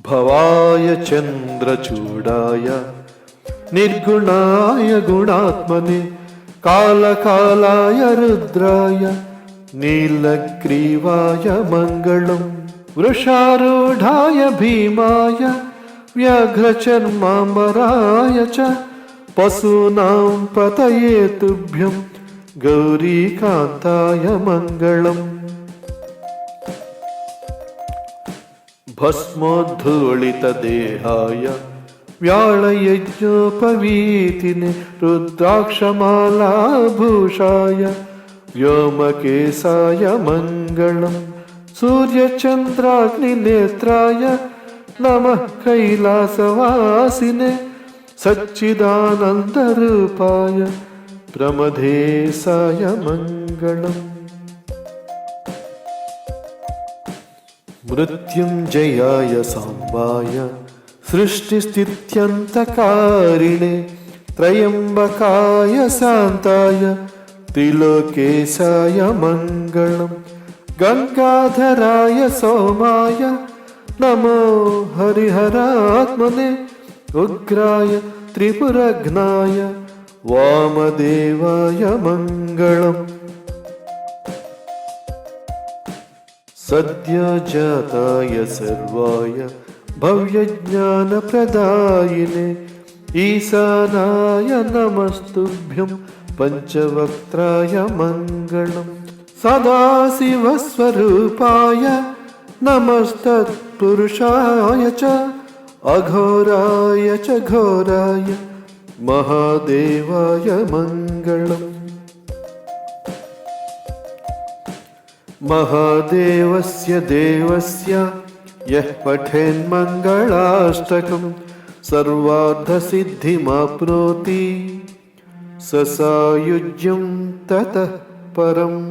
भवाय चन्द्रचूडाय निर्गुणाय गुणात्मने कालकालाय रुद्राय नीलग्रीवाय मङ्गलम् वृषारूढाय भीमाय व्याघ्रचर्माम्बराय च पशूनां पतये तुभ्यं गौरीकान्ताय मङ्गलम् भस्मोद्धूलितदेहाय व्याळयज्ञोपवीतिने रुद्राक्षमालाभूषाय व्योमकेशाय मङ्गलम् सूर्यचन्द्राग्निनेत्राय नमः कैलासवासिने सच्चिदानन्दरूपाय प्रमथेशाय मङ्गलम् मृत्युञ्जयाय साम्बाय सृष्टिस्थित्यन्तकारिणे त्रयम्बकाय शान्ताय त्रिलोकेशाय मङ्गलम् गङ्गाधराय सोमाय नमो हरिहरात्मने उग्राय त्रिपुरघ्नाय वामदेवाय मङ्गलम् सद्योजाताय सर्वाय भव्यज्ञानप्रदायिने ईशानाय नमस्तुभ्यं पञ्चवक्त्राय मङ्गलम् सदाशिवस्वरूपाय नमस्तत्पुरुषाय च अघोराय च घोराय महादेवाय मङ्गलम् महादेवस्य देवस्य यः पठेन्मङ्गलाष्टकं सर्वार्थसिद्धिमाप्नोति स सायुज्यं ततः परम्।